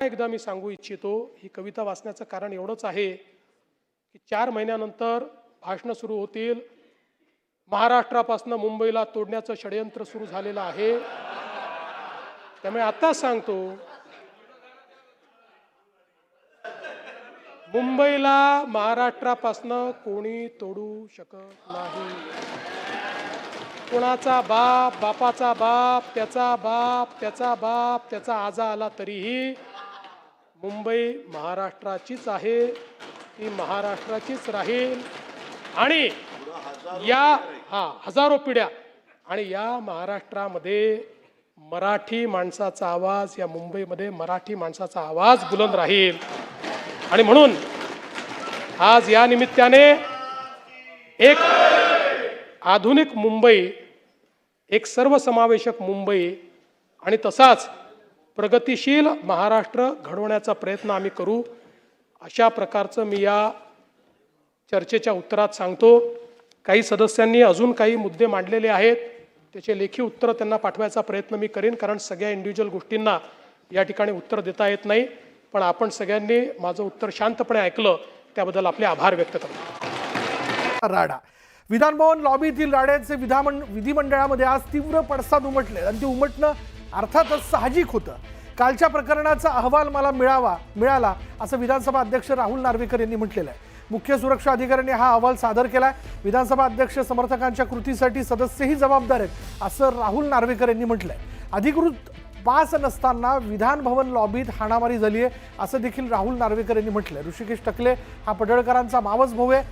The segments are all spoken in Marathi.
एकदा मी सांगू इच्छितो, ही कविता वाचण्याचं कारण एवढंच आहे की 4 महिन्यानंतर भाषणं सुरू होतील. महाराष्ट्रापासून मुंबईला तोडण्याचं षडयंत्र सुरू झालेलं आहे. त्यामुळे आता सांगतो, मुंबईला महाराष्ट्रापासून कोणी तोडू शकत नाही. कोणाचा बाप, बापाचा बाप, त्याचा बाप, त्याचा बाप, त्याचा आजा आला तरीही मुंबई महाराष्ट्राचीच आहे, ती महाराष्ट्राचीच राहील. आणि या हजारो पिढ्या आणि या महाराष्ट्रामध्ये मराठी माणसाचा आवाज, या मुंबईमध्ये मराठी माणसाचा आवाज बुलंद राहील. आणि म्हणून आज या निमित्ताने एक आधुनिक मुंबई, एक सर्वसमावेशक मुंबई आणि तसाच प्रगतिशील महाराष्ट्र घडवण्याचा प्रयत्न आम्ही करू, अशा प्रकारचं मी या चर्चेच्या उत्तरात सांगतो. काही सदस्यांनी अजून काही मुद्दे मांडलेले आहेत, त्याचे लेखी उत्तर त्यांना पाठवायचा प्रयत्न मी करेन, कारण सगळ्या इंडिव्हिज्युअल गोष्टींना या ठिकाणी उत्तर देता येत नाही. पण आपण सगळ्यांनी माझं उत्तर शांतपणे ऐकलं त्याबद्दल आपले आभार व्यक्त करतो. राडा विधानभवन लॉबीतील राड्याचे विधिमंडळामध्ये आज तीव्र पडसाद उमटले आणि ते उमटणं अर्थातच साहजिक होतं. कालच्या प्रकरणाचा अहवाल मला मिळाला असं विधानसभा अध्यक्ष राहुल नार्वेकर यांनी म्हटलेलं आहे. मुख्य सुरक्षा अधिकाऱ्यांनी हा अहवाल सादर केलाय. विधानसभा अध्यक्ष समर्थकांच्या कृतीसाठी सदस्यही जबाबदार आहेत असं राहुल नार्वेकर यांनी म्हटलंय. अधिकृत पास नसताना विधानभवन लॉबीत हाणामारी झाली आहे असं देखील राहुल नार्वेकर यांनी म्हटलंय. ऋषिकेश टकले हा पडळकरांचा मावस भाऊ आहे,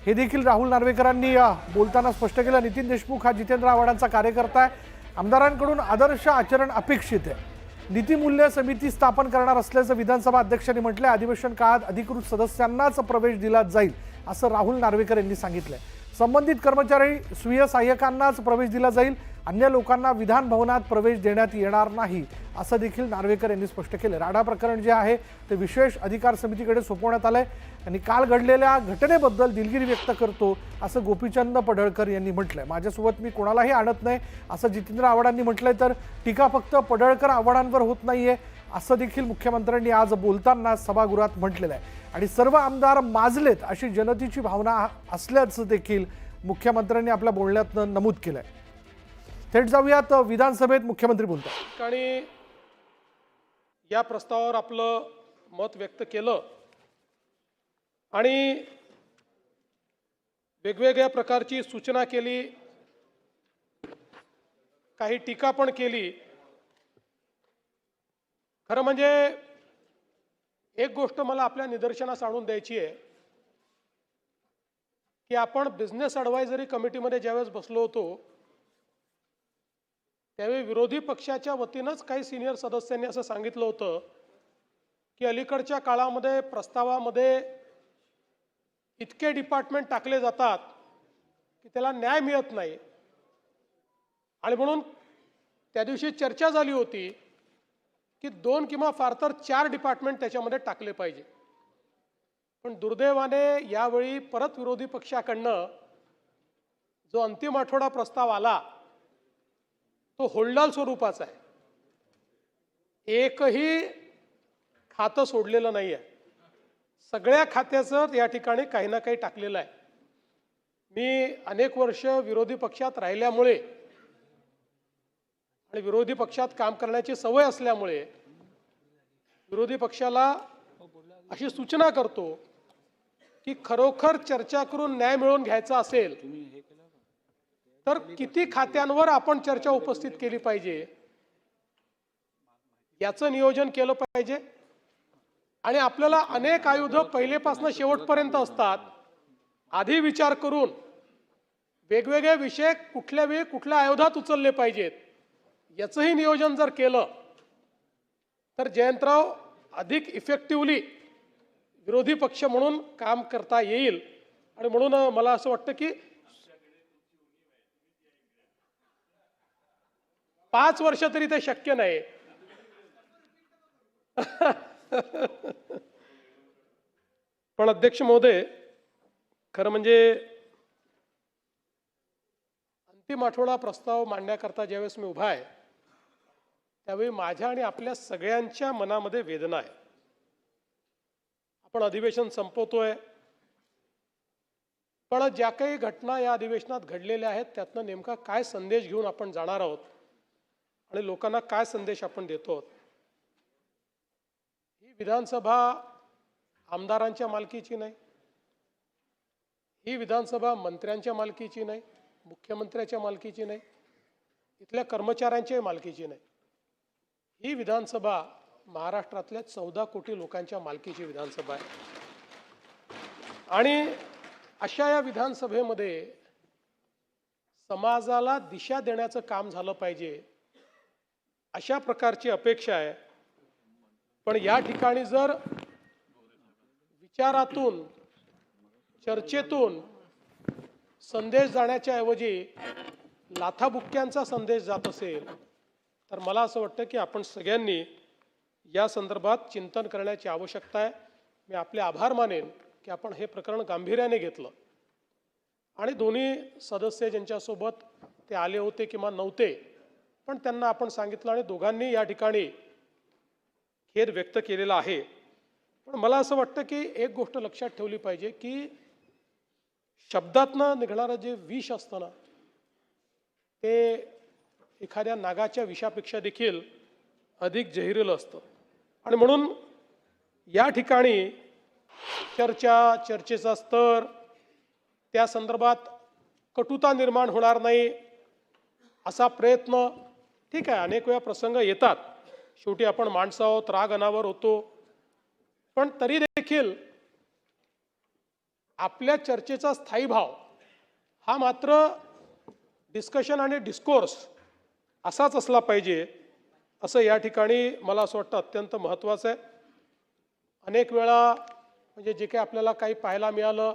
हे देखील राहुल नार्वेकरांनी बोलताना स्पष्ट केलं. नितीन देशमुख हा जितेंद्र आव्हाडांचा कार्यकर्ता आहे. आमदारांकडून आदर्श आचरण अपेक्षित आहे. नीतिमूल्य समिती स्थापन करणार असल्याचं विधानसभा अध्यक्षांनी म्हटलंय. अधिवेशन काळात अधिकृत सदस्यांनाच प्रवेश दिला जाईल असं राहुल नार्वेकर यांनी सांगितलंय. संबंधित कर्मचारी स्वीय सहाय्यकांनाच प्रवेश दिला जाईल, अन्य लोकांना विधान भवनात प्रवेश देण्यात येणार नाही असं देखील नार्वेकर यांनी स्पष्ट केलं. राडा प्रकरण जे आहे ते विशेष अधिकार समितीकडे सोपवण्यात आलंय आणि काल घडलेल्या घटनेबद्दल दिलगिरी व्यक्त करतो असं गोपीचंद पडळकर यांनी म्हटलंय. माझ्यासोबत मी कोणालाही आणत नाही असं जितेंद्र आव्हाडांनी म्हटलंय. तर टीका फक्त पडळकर आव्हाडांवर होत नाहीये असं देखील मुख्यमंत्र्यांनी आज बोलताना सभागृहात म्हटलेलं आहे. आणि सर्व आमदार माजलेत अशी जनतेची भावना असल्याचं देखील मुख्यमंत्र्यांनी आपल्या बोलण्यातनं नमूद केलंय. थेट जाऊयात विधानसभेत मुख्यमंत्री बोलतात. आणि या प्रस्तावावर आपलं मत व्यक्त केलं आणि वेगवेगळ्या प्रकारची सूचना केली, काही टीका पण केली. खरं म्हणजे एक गोष्ट मला आपल्या निदर्शनास आणून द्यायची आहे की आपण बिझनेस ॲडवायझरी कमिटीमध्ये ज्यावेळेस बसलो होतो त्यावेळी विरोधी पक्षाच्या वतीनंच काही सिनियर सदस्यांनी असं सांगितलं होतं की अलीकडच्या काळामध्ये प्रस्तावामध्ये इतके डिपार्टमेंट टाकले जातात की त्याला न्याय मिळत नाही. आणि म्हणून त्या दिवशी चर्चा झाली होती की 2 किंवा फार तर 4 डिपार्टमेंट त्याच्यामध्ये टाकले पाहिजे. पण दुर्दैवाने यावेळी परत विरोधी पक्षाकडनं जो अंतिम आठवडा प्रस्ताव आला तो होल्डाल स्वरूपाचा आहे. एकही खातं सोडलेलं नाही आहे. सगळ्या खात्याचं या ठिकाणी काही ना काही टाकलेलं आहे. मी अनेक वर्ष विरोधी पक्षात राहिल्यामुळे आणि विरोधी पक्षात काम करण्याची सवय असल्यामुळे विरोधी पक्षाला अशी सूचना करतो की खरोखर चर्चा करून न्याय मिळवून घ्यायचा असेल तर किती खात्यांवर आपण चर्चा उपस्थित केली पाहिजे याचं नियोजन केलं पाहिजे. आणि आपल्याला अनेक आयुधं पहिलेपासून शेवटपर्यंत असतात. आधी विचार करून वेगवेगळे विषय कुठल्या वेळी कुठल्या आयुधात उचलले पाहिजेत याचंही नियोजन जर केलं तर जयंतराव अधिक इफेक्टिव्हली विरोधी पक्ष म्हणून काम करता येईल. आणि म्हणून मला असं वाटतं की 5 वर्ष तरी ते शक्य नाही. पण अध्यक्ष महोदय, खरं म्हणजे अंतिम आठवडा प्रस्ताव मांडण्याकरता ज्यावेळेस मी उभा आहे त्यावेळी माझ्या आणि आपल्या सगळ्यांच्या मनामध्ये वेदना आहे. आपण अधिवेशन संपवतोय, पण ज्या काही घटना या अधिवेशनात घडलेल्या आहेत त्यातनं नेमका काय संदेश घेऊन आपण जाणार आहोत आणि लोकांना काय संदेश आपण देतो आहोत. ही विधानसभा आमदारांच्या मालकीची नाही, ही विधानसभा मंत्र्यांच्या मालकीची नाही, मुख्यमंत्र्याच्या मालकीची नाही, इथल्या कर्मचाऱ्यांच्या मालकीची नाही. ही विधानसभा महाराष्ट्रातल्या 14 कोटी लोकांच्या मालकीची विधानसभा आहे. आणि अशा या विधानसभेमध्ये समाजाला दिशा देण्याचं काम झालं पाहिजे अशा प्रकारची अपेक्षा आहे. पण या ठिकाणी जर विचारातून चर्चेतून संदेश जाण्याच्या ऐवजी लाथाबुक्क्यांचा संदेश जात असेल तर मला असं वाटतं की आपण सगळ्यांनी या संदर्भात चिंतन करण्याची आवश्यकता आहे. मी आपले आभार मानेन की आपण हे प्रकरण गांभीर्याने घेतलं आणि दोन्ही सदस्य ज्यांच्यासोबत ते आले होते किंवा नव्हते पण त्यांना आपण सांगितलं आणि दोघांनी या ठिकाणी खेद व्यक्त केलेला आहे. पण मला असं वाटतं की एक गोष्ट लक्षात ठेवली पाहिजे की शब्दातनं निघणारं जे विष असतं ना ते एखाद्या नागाच्या विषापेक्षा देखील अधिक जहिरीलं असतं. आणि म्हणून या ठिकाणी चर्चेचा स्तर, त्या संदर्भात कटुता निर्माण होणार नाही असा प्रयत्न, ठीक आहे, अनेक वेळा प्रसंग येतात, शेवटी आपण माणसं आहोत, राग अनावर होतो, पण तरी देखील आपल्या चर्चेचा स्थायी भाव हा मात्र डिस्कशन आणि डिस्कोर्स असाच असला पाहिजे असं या ठिकाणी मला असं वाटतं अत्यंत महत्त्वाचं आहे. अनेक वेळा म्हणजे जे काही आपल्याला काही पाहायला मिळालं,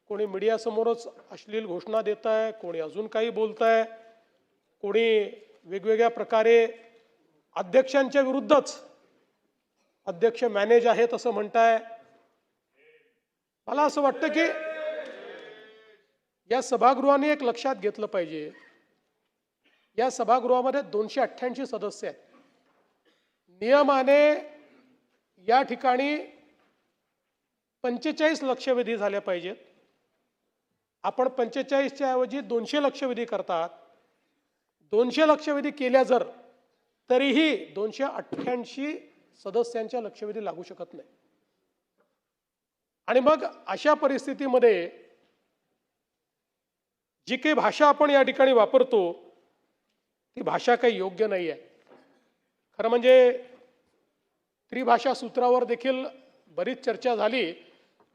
कोणी मीडियासमोरच अश्लील घोषणा देत आहे, कोणी अजून काही बोलत आहे, कोणी वेगवेगळ्या प्रकारे अध्यक्षांच्या विरुद्धच अध्यक्ष मॅनेज आहेत असं म्हणताय. मला असं वाटतं की या सभागृहाने एक लक्षात घेतलं पाहिजे, या सभागृहामध्ये 288 सदस्य आहेत. नियमाने या ठिकाणी 45 लक्षवेधी झाले पाहिजेत. आपण 45च्या ऐवजी 200 लक्षवेधी करतात. 200 लक्षवेधी केल्या जर तरीही 288 सदस्यांच्या लक्षवेधी लागू शकत नाही. आणि मग अशा परिस्थितीमध्ये जी काही भाषा आपण या ठिकाणी वापरतो ती भाषा काही योग्य नाही आहे. खरं म्हणजे त्रिभाषा सूत्रावर देखील बरीच चर्चा झाली.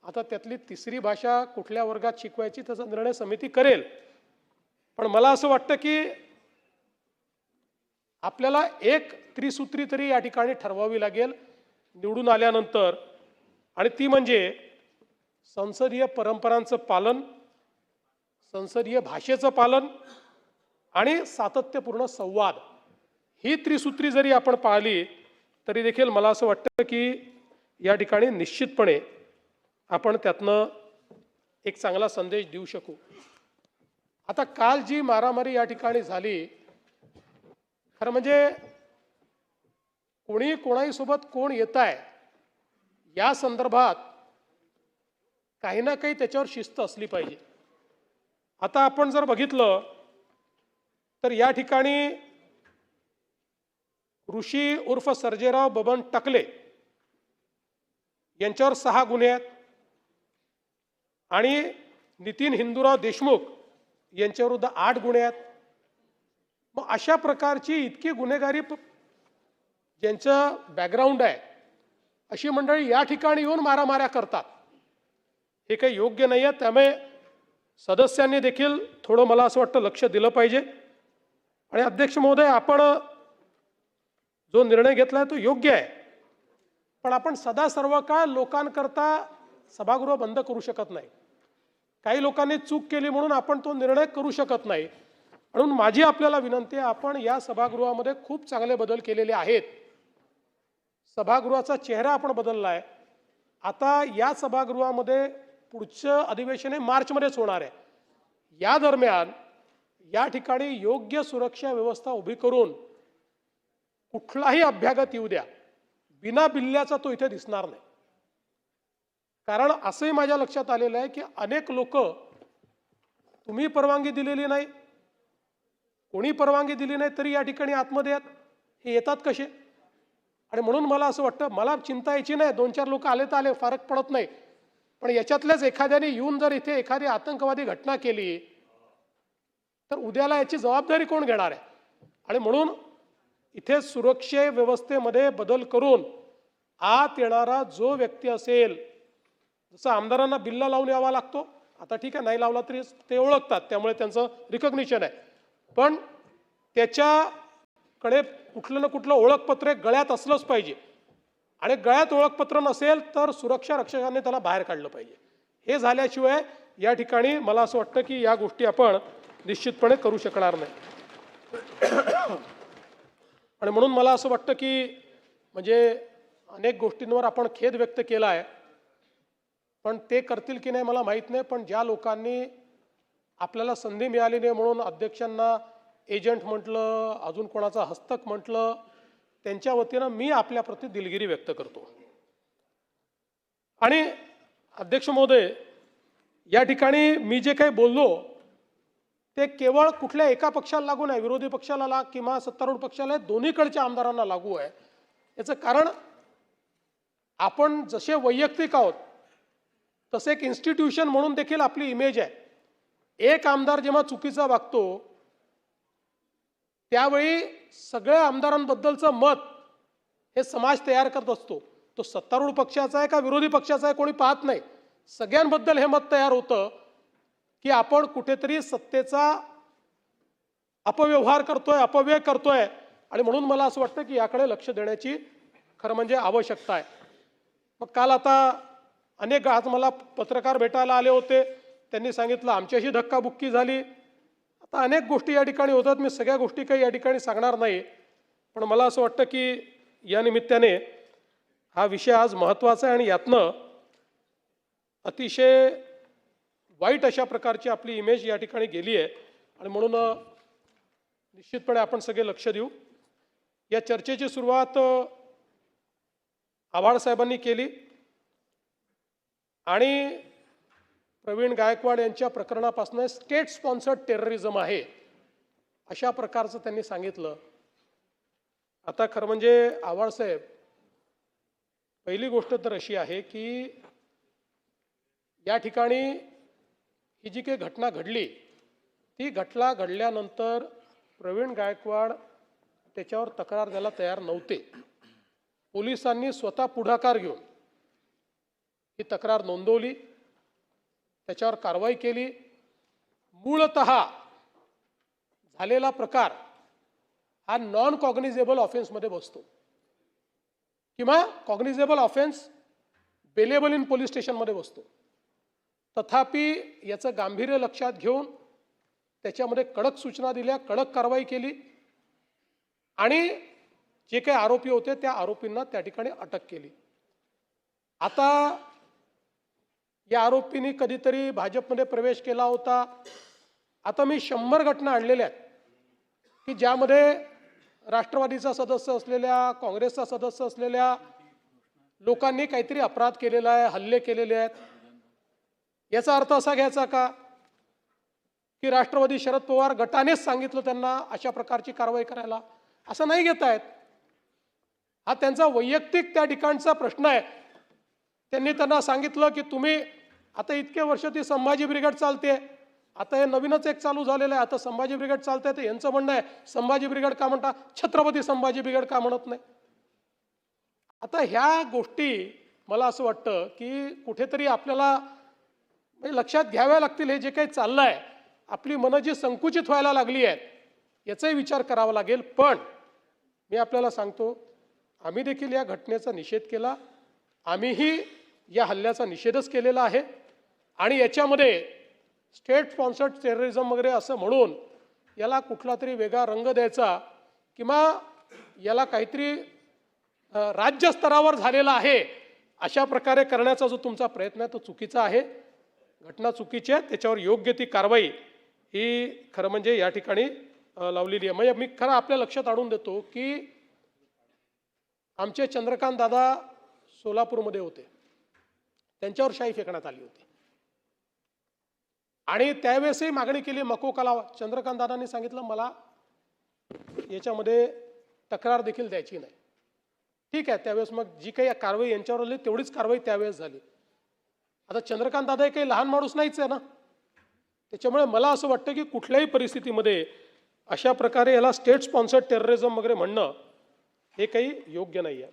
आता त्यातली तिसरी भाषा कुठल्या वर्गात शिकवायची त्याचा निर्णय समिती करेल. पण मला असं वाटतं की आपल्याला एक त्रिसूत्री तरी या ठिकाणी ठरवावी लागेल निवडून आल्यानंतर, आणि ती म्हणजे संसदीय परंपरांचं पालन, संसदीय भाषेचं पालन आणि सातत्यपूर्ण संवाद. ही त्रिसूत्री जरी आपण पाळली तरी देखील मला असं वाटतं की या ठिकाणी निश्चितपणे आपण त्यातनं एक चांगला संदेश देऊ शकू. आता काल जी मारामारी या ठिकाणी झाली, खरं म्हणजे कोणी कोणाही सोबत कोण येत आहे या संदर्भात काही ना काही त्याच्यावर शिस्त असली पाहिजे. आता आपण जर बघितलं तर या ठिकाणी ऋषी उर्फ सर्जेराव बबन टकले यांच्यावर 6 गुन्हे आहेत आणि नितीन हिंदूराव देशमुख यांच्याविरुद्ध 8 गुन्हे आहेत. मग अशा प्रकारची इतकी गुन्हेगारी ज्यांचं बॅकग्राऊंड आहे अशी मंडळी या ठिकाणी येऊन मारामाऱ्या करतात, हे काही योग्य नाही आहे. त्यामुळे सदस्यांनी देखील थोडं मला असं वाटतं लक्ष दिलं पाहिजे. आणि अध्यक्ष महोदय, आपण जो निर्णय घेतलाय तो योग्य आहे, पण आपण सदा सर्व काळ लोकांकरता सभागृह बंद करू शकत नाही. काही लोकांनी चूक केली म्हणून आपण तो निर्णय करू शकत नाही. म्हणून माझी आपल्याला विनंती आहे, आपण या सभागृहामध्ये खूप चांगले बदल केलेले आहेत. सभागृहाचा चेहरा आपण बदलला आहे. आता या सभागृहामध्ये पुढचं अधिवेशन हे मार्चमध्येच होणार आहे. या दरम्यान या ठिकाणी योग्य सुरक्षा व्यवस्था उभी करून कुठलाही अभ्यागत येऊ द्या, बिना बिल्ल्याचा तो इथे दिसणार नाही. कारण असंही माझ्या लक्षात आलेलं आहे की अनेक लोक, तुम्ही परवानगी दिलेली नाही, कोणी परवानगी दिली नाही तरी या ठिकाणी आतमध्ये हे येतात कसे? आणि म्हणून मला असं वाटतं, मला चिंता यायची नाही, 2-4 लोक आले तर आले, फरक पडत नाही. पण याच्यातल्याच एखाद्याने येऊन जर इथे एखादी आतंकवादी घटना केली तर उद्याला याची जबाबदारी कोण घेणार आहे? आणि म्हणून इथे सुरक्षा व्यवस्थेमध्ये बदल करून आत येणारा जो व्यक्ती असेल, जसं आमदारांना बिल्ला लावून यावा लागतो, आता ठीक आहे नाही लावला तरी ते ओळखतात, त्यामुळे त्यांचं रिकग्निशन आहे, पण त्याच्याकडे कुठलं ना कुठलं ओळखपत्र गळ्यात असलंच पाहिजे. आणि गळ्यात ओळखपत्र नसेल तर सुरक्षा रक्षकांनी त्याला बाहेर काढलं पाहिजे. हे झाल्याशिवाय या ठिकाणी मला असं वाटतं की या गोष्टी आपण निश्चितपणे करू शकणार नाही. आणि म्हणून मला असं वाटतं की म्हणजे अनेक गोष्टींवर आपण खेद व्यक्त केला आहे, पण ते करतील की नाही मला माहीत नाही. पण ज्या लोकांनी आपल्याला संधी मिळाली नाही म्हणून अध्यक्षांना एजंट म्हटलं, अजून कोणाचा हस्तक म्हटलं, त्यांच्या वतीनं मी आपल्याप्रती दिलगिरी व्यक्त करतो. आणि अध्यक्ष महोदय, या ठिकाणी मी जे काही बोललो ते केवळ कुठल्या एका पक्षाला लागू नाही, विरोधी पक्षाला किंवा सत्तारूढ पक्षाला, दोन्हीकडच्या आमदारांना लागू आहे. याचं कारण आपण जसे वैयक्तिक आहोत तसे एक इन्स्टिट्यूशन म्हणून देखील आपली इमेज आहे. एक आमदार जेव्हा चुकीचा वागतो त्यावेळी सगळ्या आमदारांबद्दलचं मत हे समाज तयार करत असतो. तो सत्तारूढ पक्षाचा आहे का विरोधी पक्षाचा आहे कोणी पाहत नाही. सगळ्यांबद्दल हे मत तयार होतं की आपण कुठेतरी सत्तेचा अपव्यवहार करतोय, अपव्यय करतोय. आणि म्हणून मला असं वाटतं की याकडे लक्ष देण्याची खरं म्हणजे आवश्यकता आहे. मग काल आता अनेक आज मला पत्रकार भेटायला आले होते, त्यांनी सांगितलं आमच्याशी धक्काबुक्की झाली. आता अनेक गोष्टी या ठिकाणी होतात, मी सगळ्या गोष्टी काही या ठिकाणी सांगणार नाही. पण मला असं वाटतं की या निमित्ताने हा विषय आज महत्त्वाचा आहे आणि यातनं अतिशय वाईट अशा प्रकारची आपली इमेज या ठिकाणी गेली आहे. आणि म्हणून निश्चितपणे आपण सगळे लक्ष देऊ. या चर्चेची सुरुवात आव्हाड साहेबांनी केली आणि प्रवीण गायकवाड यांच्या प्रकरणापासून स्टेट स्पॉन्सर्ड टेररिझम आहे अशा प्रकारचं त्यांनी सांगितलं. आता खरं म्हणजे आव्हाड साहेब, पहिली गोष्ट तर अशी आहे की या ठिकाणी ही जी काही घटना घडली ती घटना घडल्यानंतर प्रवीण गायकवाड त्याच्यावर तक्रार द्यायला तयार नव्हते. पोलिसांनी स्वतः पुढाकार घेऊन ही तक्रार नोंदवली, त्याच्यावर कारवाई केली. मूळतः झालेला प्रकार हा नॉन कॉग्निझेबल ऑफेन्समध्ये बसतो किंवा कॉग्निझेबल ऑफेन्स बेलेबल इन पोलीस स्टेशनमध्ये बसतो. तथापि याचं गांभीर्य लक्षात घेऊन त्याच्यामध्ये कडक सूचना दिल्या, कडक कारवाई केली आणि जे काही आरोपी होते त्या आरोपींना त्या ठिकाणी अटक केली. आता या आरोपींनी कधीतरी भाजपमध्ये प्रवेश केला होता. आता मी 100 घटना आणलेल्या आहेत की ज्यामध्ये राष्ट्रवादीचा सदस्य असलेल्या, काँग्रेसचा सदस्य असलेल्या लोकांनी काहीतरी अपराध केलेला आहे, हल्ले केलेले आहेत. याचा अर्थ असा घ्यायचा का की राष्ट्रवादी शरद पवार गटानेच सांगितलं त्यांना अशा प्रकारची कारवाई करायला? असं नाही घेता येत. हा त्यांचा वैयक्तिक त्या ठिकाणचा प्रश्न आहे. त्यांनी त्यांना सांगितलं की तुम्ही आता इतके वर्ष ती संभाजी ब्रिगेड चालते, आता हे नवीनच एक चालू झालेलं आहे, आता संभाजी ब्रिगेड चालते. तर यांचं म्हणणं आहे संभाजी ब्रिगेड का म्हणता, छत्रपती संभाजी ब्रिगेड का म्हणत नाही? आता ह्या गोष्टी मला असं वाटतं की कुठेतरी आपल्याला म्हणजे लक्षात घ्याव्या लागतील. हे जे काही चाललं आहे, आपली मनं जी संकुचित व्हायला लागली आहेत याचाही विचार करावा लागेल. पण मी आपल्याला सांगतो, आम्ही देखील या घटनेचा निषेध केला, आम्हीही या हल्ल्याचा निषेधच केलेला आहे. आणि याच्यामध्ये स्टेट स्पॉन्सर्ड टेररिझम वगैरे असं म्हणून याला कुठला तरी वेगळा रंग द्यायचा किंवा याला काहीतरी राज्य स्तरावर झालेला आहे अशा प्रकारे करण्याचा जो तुमचा प्रयत्न आहे तो चुकीचा आहे. घटना चुकीची आहे, त्याच्यावर योग्य ती कारवाई ही खरं म्हणजे या ठिकाणी लावलेली आहे. म्हणजे मी खरं आपल्या लक्षात आणून देतो की आमचे चंद्रकांत दादा सोलापूरमध्ये होते, त्यांच्यावर शाई फेकण्यात आली होती आणि त्यावेळेसही मागणी केली मकोकाला. चंद्रकांत दादांनी सांगितलं मला याच्यामध्ये तक्रार देखील द्यायची नाही. ठीक आहे, त्यावेळेस मग जी काही कारवाई यांच्यावर आली तेवढीच कारवाई त्यावेळेस झाली. आता चंद्रकांत दादा हे काही लहान माणूस नाहीच आहे ना, त्याच्यामुळे मला असं वाटतं की कुठल्याही परिस्थितीमध्ये अशा प्रकारे याला स्टेट स्पॉन्सर्ड टेररिझम वगैरे म्हणणं हे काही योग्य नाही आहे.